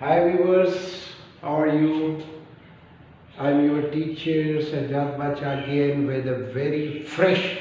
Hi viewers, how are you? I'm your teacher Sajjad Bacha again with a very fresh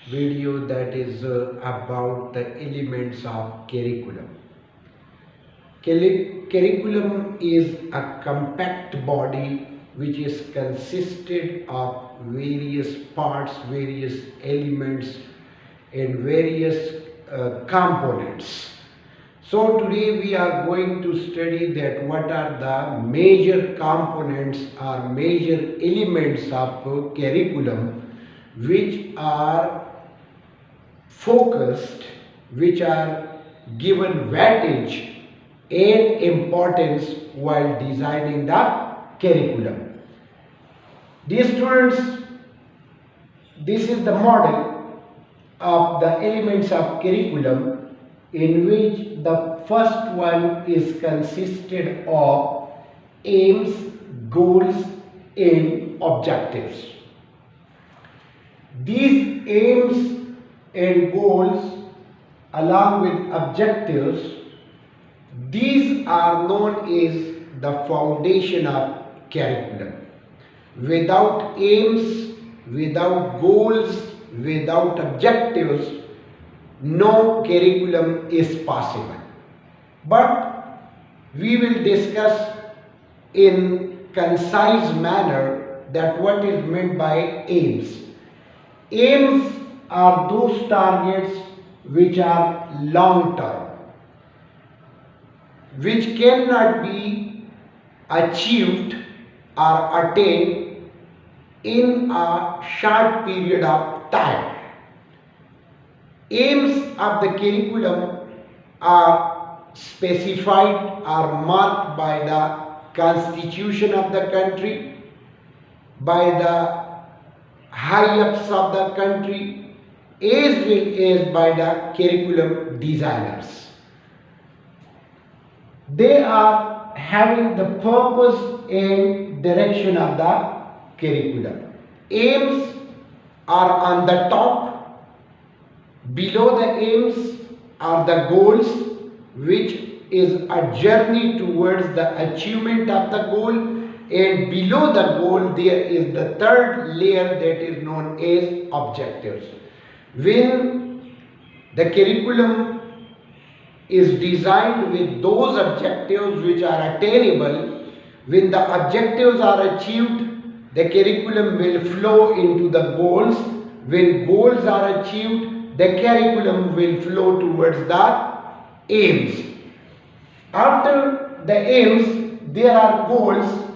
video that is about the elements of curriculum. Curriculum is a compact body which is consisted of various parts, various elements and various components. So today we are going to study that what are the major components or major elements of curriculum which are focused, which are given weightage and importance while designing the curriculum. Dear students, this is the model of the elements of curriculum in which the first one is consisted of aims, goals and objectives. These aims and goals along with objectives, these are known as the foundation of curriculum. Without aims, without goals, without objectives, no curriculum is possible. But we will discuss in concise manner that what is meant by aims. Aims are those targets which are long term, which cannot be achieved or attained in a short period of time. Aims of the curriculum are specified or marked by the constitution of the country, by the high-ups of the country, as well as by the curriculum designers. They are having the purpose and direction of the curriculum. Aims are on the top. Below the aims are the goals, which is a journey towards the achievement of the goal, and below the goal there is the third layer that is known as objectives. When the curriculum is designed with those objectives which are attainable, when the objectives are achieved, the curriculum will flow into the goals. When goals are achieved, the curriculum will flow towards the aims. After the aims, there are goals.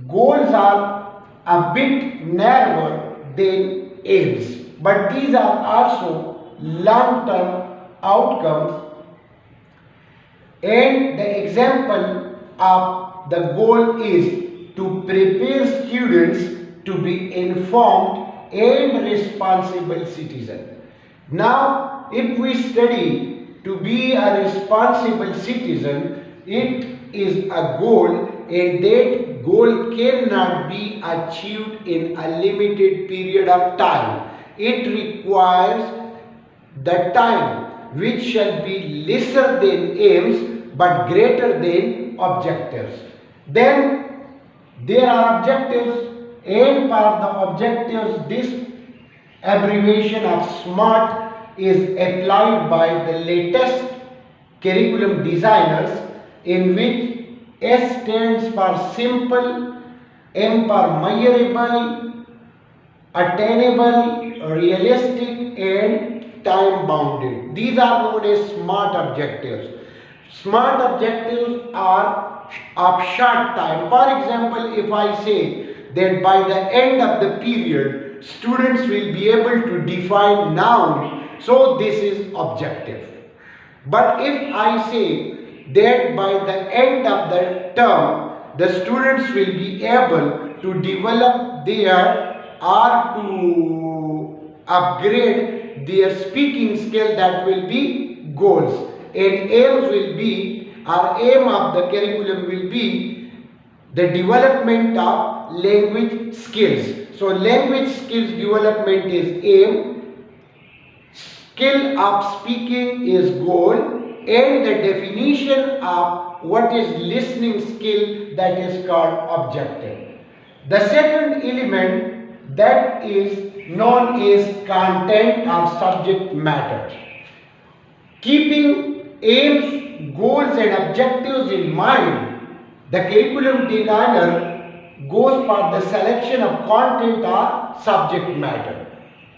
Goals are a bit narrower than aims, but these are also long-term outcomes. And the example of the goal is to prepare students to be informed and responsible citizens. Now, if we study to be a responsible citizen, it is a goal, and that goal cannot be achieved in a limited period of time. It requires the time which shall be lesser than aims but greater than objectives. Then there are objectives, and for the objectives this abbreviation of SMART is applied by the latest curriculum designers, in which S stands for simple, M for measurable, attainable, realistic and time bounded. These are known as SMART objectives. SMART objectives are of short time. For example, if I say that by the end of the period, students will be able to define noun, so this is objective. But if I say that by the end of the term, the students will be able to develop their or to upgrade their speaking skill, that will be goals. And aims will be, or aim of the curriculum will be the development of language skills. So language skills development is aim, skill of speaking is goal, and the definition of what is listening skill, that is called objective. The second element, that is known as content or subject matter. Keeping aims, goals and objectives in mind, the curriculum designer goes for the selection of content or subject matter.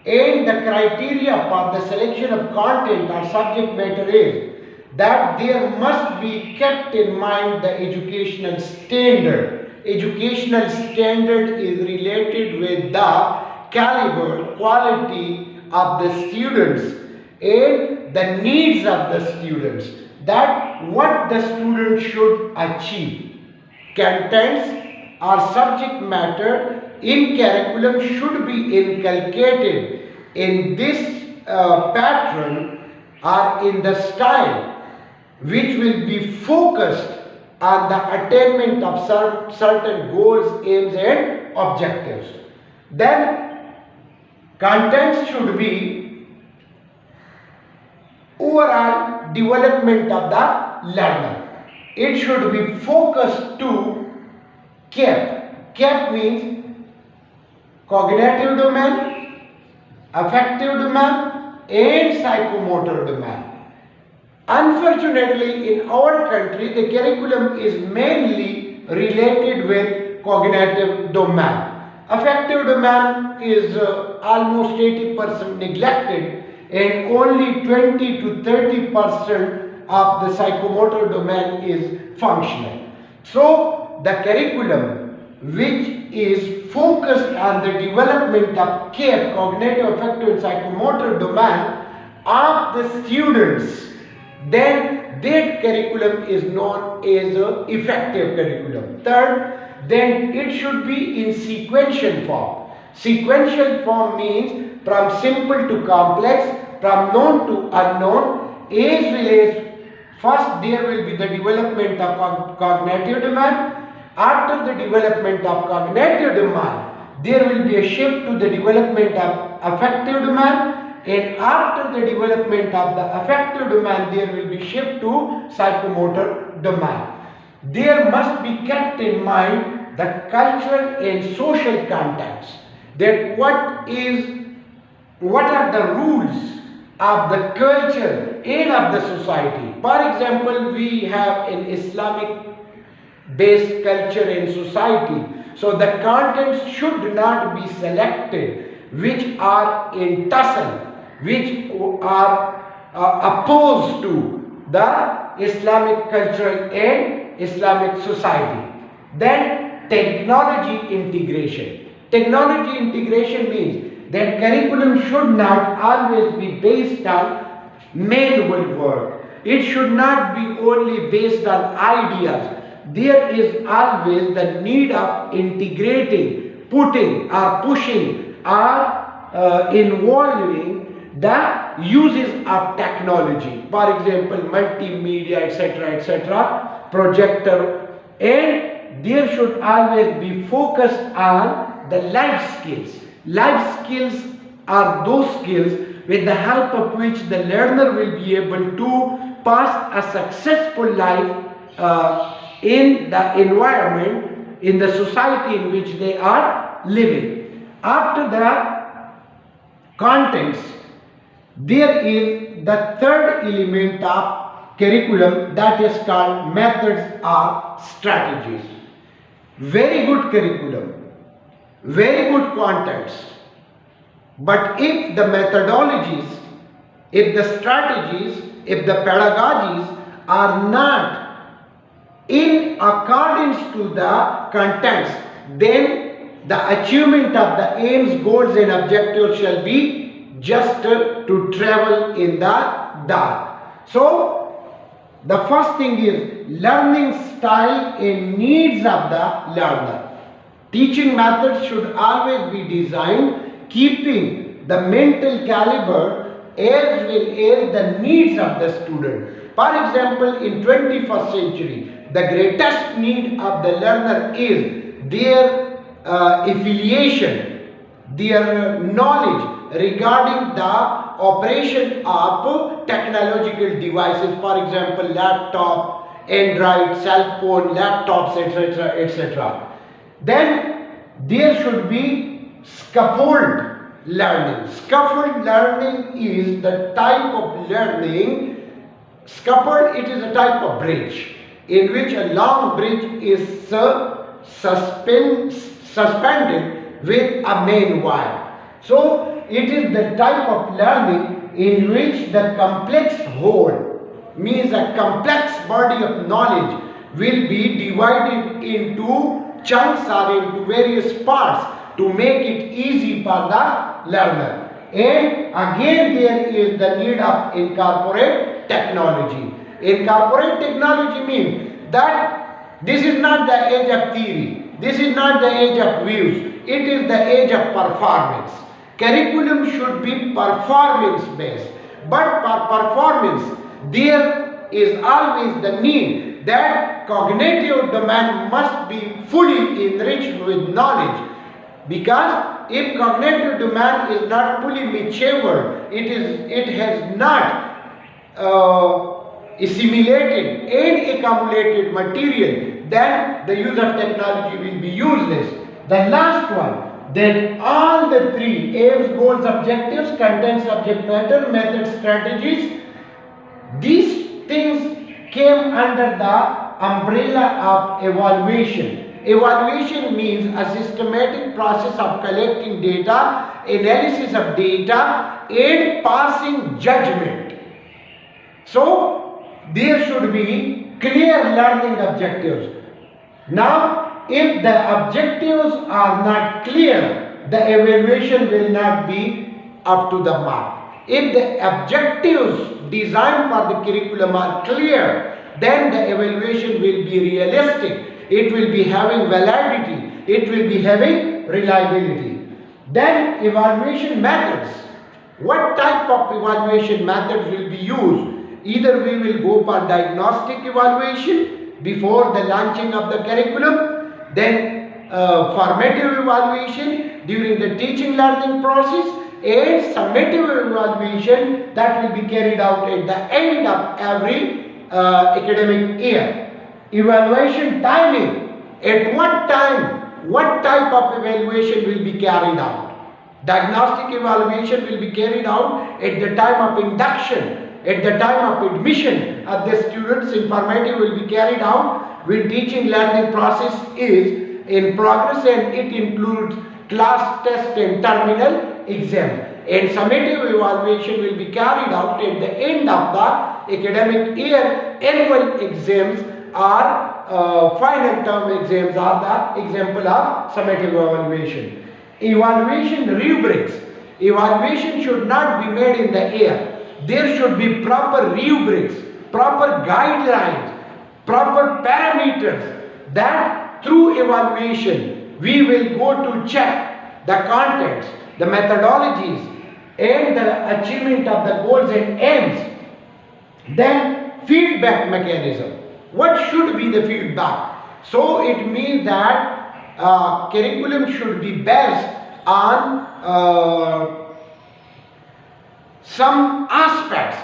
And the criteria for the selection of content or subject matter is that there must be kept in mind the educational standard. Educational standard is related with the caliber, quality of the students and the needs of the students, that what the student should achieve. Contents or subject matter in curriculum should be inculcated in this pattern or in the style which will be focused on the attainment of certain goals, aims and objectives. Then contents should be overall development of the learner. It should be focused to CAP. CAP means cognitive domain, affective domain and psychomotor domain. Unfortunately, in our country, the curriculum is mainly related with cognitive domain. Affective domain is almost 80% neglected and only 20 to 30% of the psychomotor domain is functional. So, the curriculum which is focused on the development of CAP, cognitive, affective and psychomotor domain of the students, then that curriculum is known as an effective curriculum. Third, then it should be in sequential form. Sequential form means from simple to complex, from known to unknown, as well as first there will be the development of cognitive domain. After the development of cognitive domain, there will be a shift to the development of affective domain. And after the development of the affective domain, there will be shift to psychomotor domain. There must be kept in mind the cultural and social context, that what are the rules of the culture and of the society. For example, we have an Islamic based culture and society, so the contents should not be selected which are in tussle, which are opposed to the Islamic cultural and Islamic society. Then technology integration. Technology integration means that curriculum should not always be based on manual work. It should not be only based on ideas. There is always the need of integrating, putting or pushing or involving the uses of technology. For example, multimedia, etc., projector, and there should always be focused on the life skills. Life skills are those skills with the help of which the learner will be able to pass a successful life in the environment, in the society in which they are living. After the contents, there is the third element of curriculum, that is called methods or strategies. Very good curriculum, very good contents, but if the methodologies, if the strategies, if the pedagogies are not in accordance to the contents, then the achievement of the aims, goals and objectives shall be just to travel in the dark. So, the first thing is learning style and needs of the learner. Teaching methods should always be designed keeping the mental caliber as well as the needs of the student. For example, in 21st century, the greatest need of the learner is their affiliation, their knowledge regarding the operation of technological devices, for example, laptop, Android, cell phone, laptops, etc., etc. Then there should be scaffold learning. Scaffold learning is the type of learning. Scaffold, it is a type of bridge in which a long bridge is suspended with a main wire. So it is the type of learning in which the complex whole, means a complex body of knowledge, will be divided into chunks or into various parts to make it easy for the learner. And again there is the need of incorporate technology. Incorporate technology means that this is not the age of theory, this is not the age of views, it is the age of performance. Curriculum should be performance based, but for performance there is always the need that cognitive domain must be fully enriched with knowledge, because if cognitive domain is not fully matured, it has not assimilated and accumulated material, then the use of technology will be useless. The last one, then all the three aims, goals, objectives, content, subject matter, method, strategies, these things came under the umbrella of evaluation. Evaluation means a systematic process of collecting data, analysis of data, and passing judgment. So there should be clear learning objectives. Now, if the objectives are not clear, the evaluation will not be up to the mark. If the objectives designed for the curriculum are clear, then the evaluation will be realistic. It will be having validity. It will be having reliability. Then evaluation methods. What type of evaluation methods will be used? Either we will go for diagnostic evaluation before the launching of the curriculum, then formative evaluation during the teaching learning process, and summative evaluation that will be carried out at the end of every academic year. Evaluation timing. At what time, what type of evaluation will be carried out? Diagnostic evaluation will be carried out at the time of induction, at the time of admission of the students. Informative will be carried out when teaching learning process is in progress, and it includes class test and terminal exam. And summative evaluation will be carried out at the end of the academic year. Annual exams or final term exams are the example of summative evaluation. Evaluation rubrics. Evaluation should not be made in the air. There should be proper rubrics, proper guidelines, proper parameters, that through evaluation we will go to check the contents, the methodologies, and the achievement of the goals and aims. Then feedback mechanism. What should be the feedback? So it means that curriculum should be based on some aspects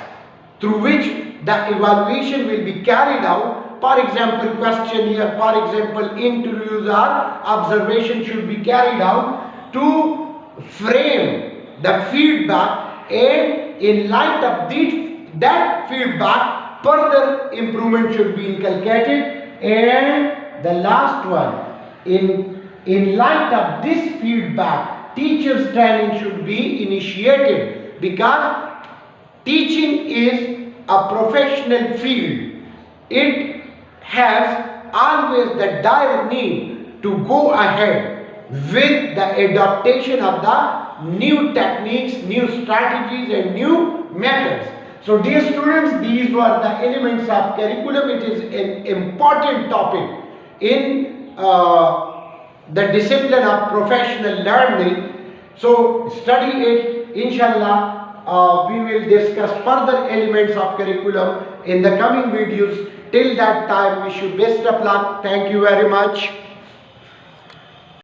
through which the evaluation will be carried out. For example, questionnaire, for example, interviews or observation should be carried out to frame the feedback, and in light of that feedback, further improvement should be inculcated. And the last one, in light of this feedback, teachers' training should be initiated, because teaching is a professional field. It has always the dire need to go ahead with the adaptation of the new techniques, new strategies, and new methods. So dear students, these were the elements of curriculum. It is an important topic in the discipline of professional learning. So study it, inshallah. We will discuss further elements of curriculum in the coming videos. Till that time, wish you best of luck. Thank you very much.